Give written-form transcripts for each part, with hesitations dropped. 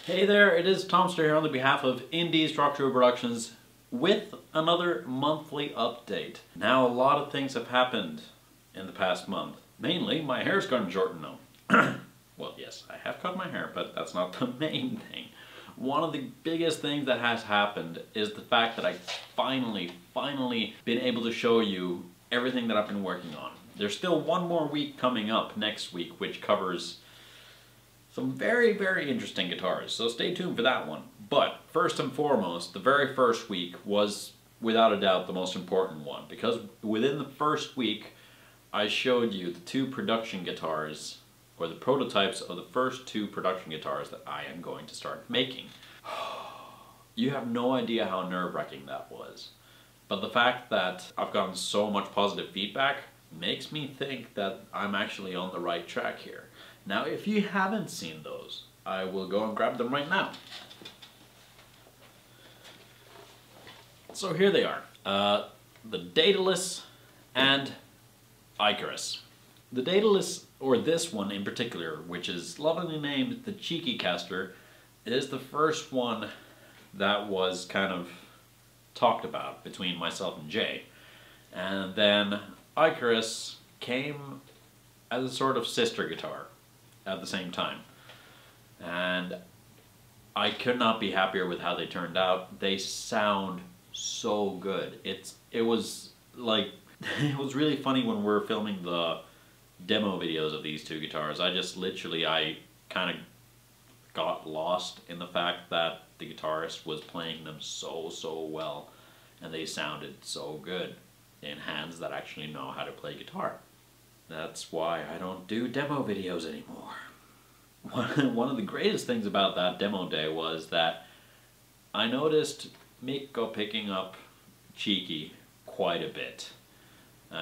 Hey there, it is Tomster here on the behalf of Indie Structural Productions with another monthly update. Now a lot of things have happened in the past month. Mainly, my hair's gotten shortened now. Well, yes, I have cut my hair, but that's not the main thing. One of the biggest things that has happened is the fact that I finally been able to show you everything that I've been working on. There's still one more week coming up next week, which covers some very interesting guitars, so stay tuned for that one. But first and foremost, the very first week was without a doubt the most important one, because within the first week I showed you the two production guitars, or the prototypes of the first two production guitars that I am going to start making. You have no idea how nerve-wracking that was. But the fact that I've gotten so much positive feedback makes me think that I'm actually on the right track here. Now, if you haven't seen those, I will go and grab them right now. So here they are, the Daedalus and Icarus. The Daedalus, or this one in particular, which is lovingly named the Cheeky Caster, is the first one that was kind of talked about between myself and Jay. And then Icarus came as a sort of sister guitar at the same time. And I could not be happier with how they turned out. They sound so good. It was like, it was really funny when we were filming the demo videos of these two guitars. I kind of got lost in the fact that the guitarist was playing them so well, and they sounded so good in hands that actually know how to play guitar. That's why I don't do demo videos anymore. One of the greatest things about that demo day was that I noticed Mikko picking up Cheeky quite a bit.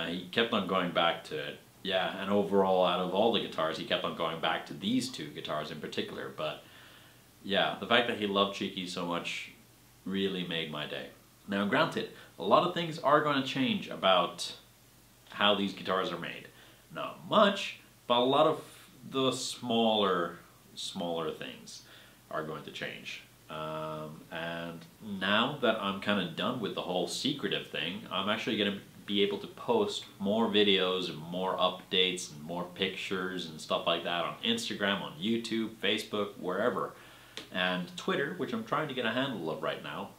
He kept on going back to it. Yeah, and overall, out of all the guitars, he kept on going back to these two guitars in particular. But yeah, the fact that he loved Cheeky so much really made my day. Now granted, a lot of things are going to change about how these guitars are made. Not much, but a lot of the smaller things are going to change. And now that I'm kind of done with the whole secretive thing, I'm actually going to be able to post more videos and more updates and more pictures and stuff like that on Instagram, on YouTube, Facebook, wherever. And Twitter, which I'm trying to get a handle of right now.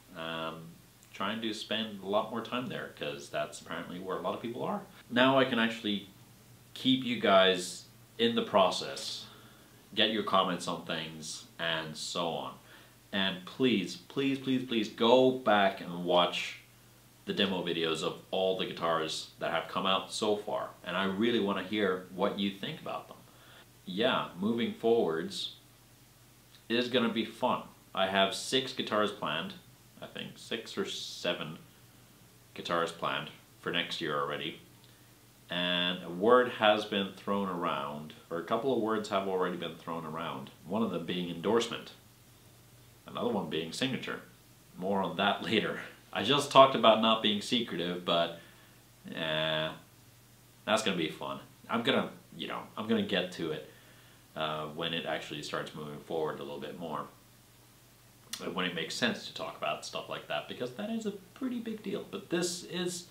Trying to spend a lot more time there, because that's apparently where a lot of people are. Now I can actually keep you guys in the process, get your comments on things, and so on. And please go back and watch the demo videos of all the guitars that have come out so far. And I really want to hear what you think about them. Yeah, moving forwards is going to be fun. I have 6 guitars planned. I think 6 or 7 guitars planned for next year already. And a word has been thrown around, or a couple of words have already been thrown around. One of them being endorsement. Another one being signature. More on that later. I just talked about not being secretive, but that's gonna be fun. I'm gonna get to it when it actually starts moving forward a little bit more. When it makes sense to talk about stuff like that, because that is a pretty big deal. But this is,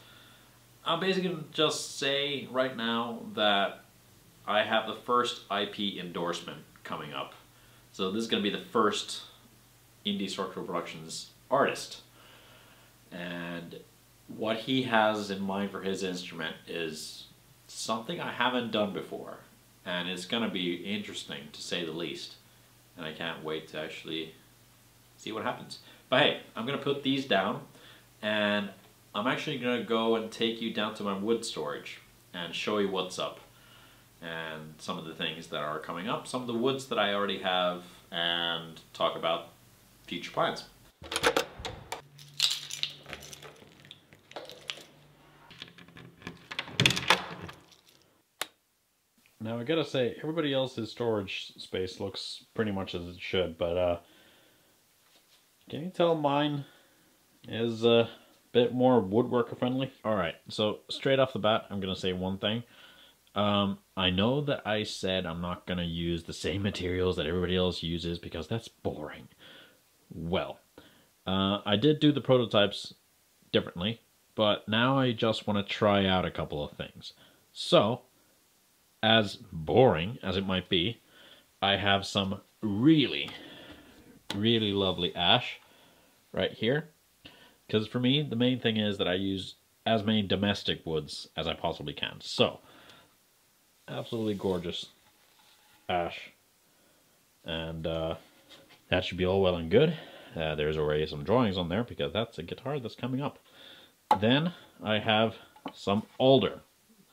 I'm basically going to just say right now that I have the first IP endorsement coming up. So this is going to be the first Indie Structural Productions artist. And what he has in mind for his instrument is something I haven't done before. And it's going to be interesting, to say the least. And I can't wait to actually see what happens. But hey, I'm going to put these down, and I'm actually going to go and take you down to my wood storage and show you what's up and some of the things that are coming up, some of the woods that I already have, and talk about future plans. Now I gotta say, everybody else's storage space looks pretty much as it should, but can you tell mine is a bit more woodworker friendly? Alright, so straight off the bat, I'm going to say one thing. I know that I said I'm not going to use the same materials that everybody else uses because that's boring. Well, I did do the prototypes differently, but now I just want to try out a couple of things. So, as boring as it might be, I have some really, really lovely ash right here. Because for me, the main thing is that I use as many domestic woods as I possibly can. So, absolutely gorgeous ash. And that should be all well and good. There's already some drawings on there because that's a guitar that's coming up. Then I have some alder.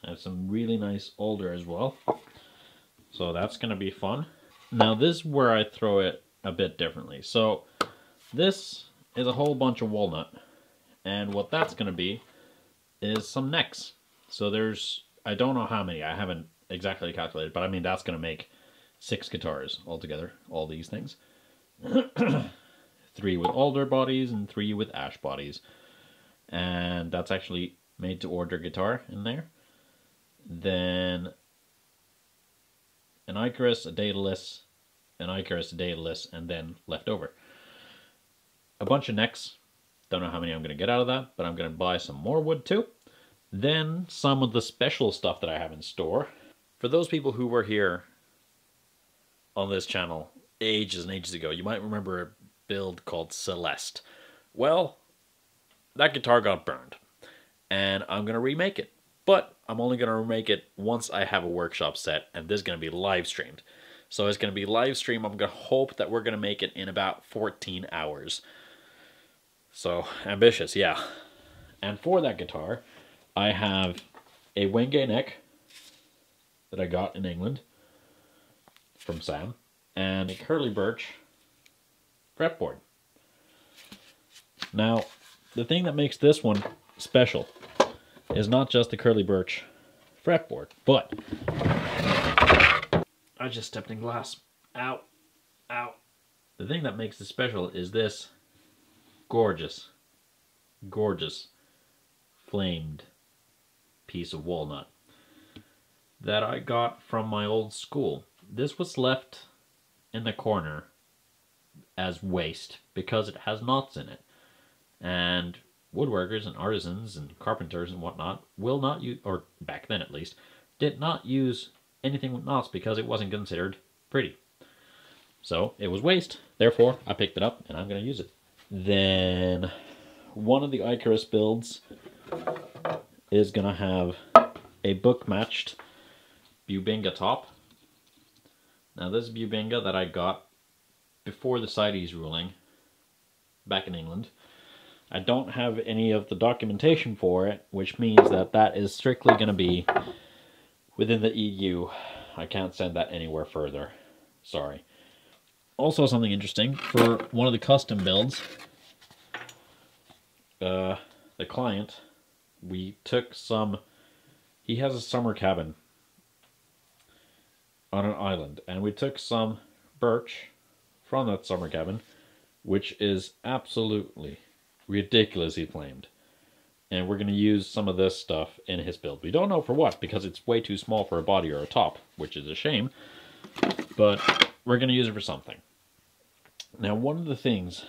I have some really nice alder as well. So that's going to be fun. Now this is where I throw it a bit differently. So this is a whole bunch of walnut. And what that's going to be is some necks. So there's, I don't know how many. I haven't exactly calculated. But I mean, that's going to make 6 guitars altogether. All these things. 3 with alder bodies and 3 with ash bodies. And that's actually made to order guitar in there. Then an Icarus, a Daedalus, an Icarus, a Daedalus, and then left over. A bunch of necks. Don't know how many I'm going to get out of that, but I'm going to buy some more wood too. Then some of the special stuff that I have in store. For those people who were here on this channel ages and ages ago, you might remember a build called Celeste. Well, that guitar got burned, and I'm going to remake it. But I'm only going to remake it once I have a workshop set, and this is going to be live streamed. So it's going to be live stream. I'm going to hope that we're going to make it in about 14 hours. So ambitious, yeah. And for that guitar, I have a Wenge neck that I got in England from Sam, and a curly birch fretboard. Now, the thing that makes this one special is not just the curly birch fretboard, but I just stepped in glass. Ow. Ow. The thing that makes it special is this gorgeous, gorgeous flamed piece of walnut that I got from my old school. This was left in the corner as waste because it has knots in it. And woodworkers and artisans and carpenters and whatnot will not use, or back then at least, did not use anything with knots because it wasn't considered pretty. So it was waste. Therefore, I picked it up and I'm going to use it. Then one of the Icarus builds is going to have a book-matched Bubinga top. Now this is Bubinga that I got before the CITES ruling back in England. I don't have any of the documentation for it, which means that that is strictly going to be within the EU. I can't send that anywhere further. Sorry. Also something interesting, for one of the custom builds, the client, we took some, he has a summer cabin on an island, and we took some birch from that summer cabin, which is absolutely ridiculously flamed. And we're going to use some of this stuff in his build. We don't know for what, because it's way too small for a body or a top, which is a shame. But we're going to use it for something. Now, one of the things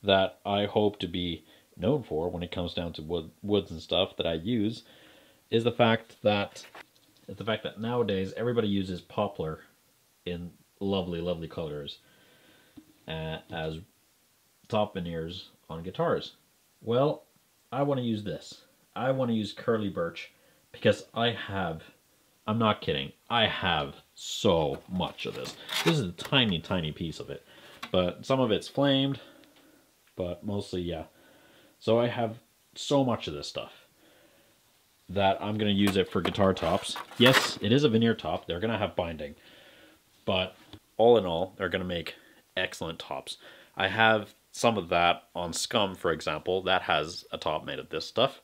that I hope to be known for when it comes down to woods and stuff that I use is the fact that nowadays everybody uses poplar in lovely, lovely colors as top veneers on guitars. Well, I want to use this. I want to use curly birch because I'm not kidding, I have so much of this. This is a tiny, tiny piece of it. But some of it's flamed, but mostly, yeah. So I have so much of this stuff that I'm going to use it for guitar tops. Yes, it is a veneer top. They're going to have binding. But all in all, they're going to make excellent tops. I have some of that on Scum, for example. That has a top made of this stuff.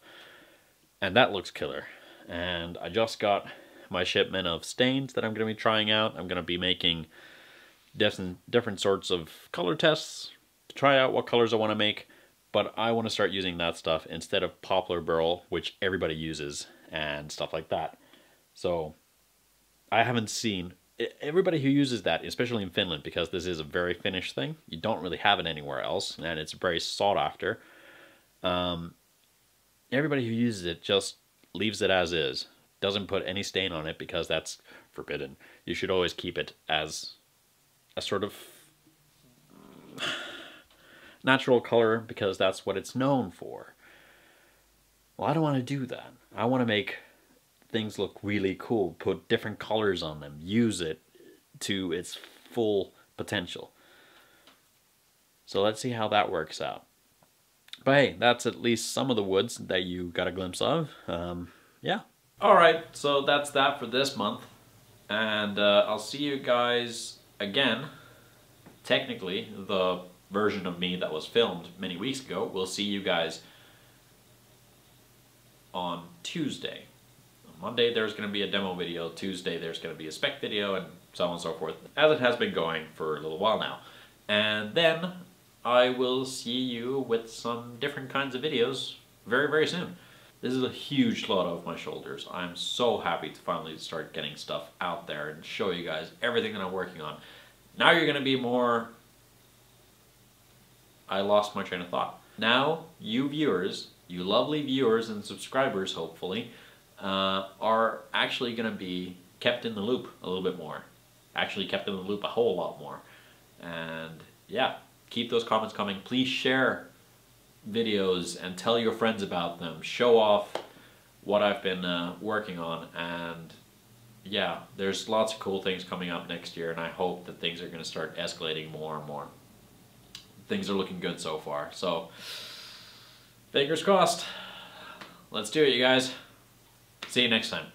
And that looks killer. And I just got my shipment of stains that I'm going to be trying out. I'm going to be making different sorts of color tests to try out what colors I want to make. But I want to start using that stuff instead of poplar burl, which everybody uses, and stuff like that. So I haven't seen everybody who uses that, especially in Finland, because this is a very Finnish thing. You don't really have it anywhere else, and it's very sought after. Everybody who uses it just leaves it as is, doesn't put any stain on it because that's forbidden. You should always keep it as a sort of natural color because that's what it's known for. Well, I don't want to do that. I want to make things look really cool, put different colors on them, use it to its full potential. So let's see how that works out. But hey, that's at least some of the woods that you got a glimpse of. Yeah. Alright, so that's that for this month. And I'll see you guys again. Technically, the version of me that was filmed many weeks ago, we'll see you guys on Tuesday. On Monday there's going to be a demo video, Tuesday there's going to be a spec video, and so on and so forth, as it has been going for a little while now. And then I will see you with some different kinds of videos very, very soon. This is a huge load off my shoulders. I'm so happy to finally start getting stuff out there and show you guys everything that I'm working on. Now you're going to be more... I lost my train of thought. Now, you viewers, you lovely viewers and subscribers, hopefully, are actually going to be kept in the loop a little bit more. Actually kept in the loop a whole lot more. And yeah, keep those comments coming. Please share videos and tell your friends about them. Show off what I've been working on. And yeah, there's lots of cool things coming up next year, and I hope that things are going to start escalating more and more. Things are looking good so far, so fingers crossed. Let's do it, you guys. See you next time.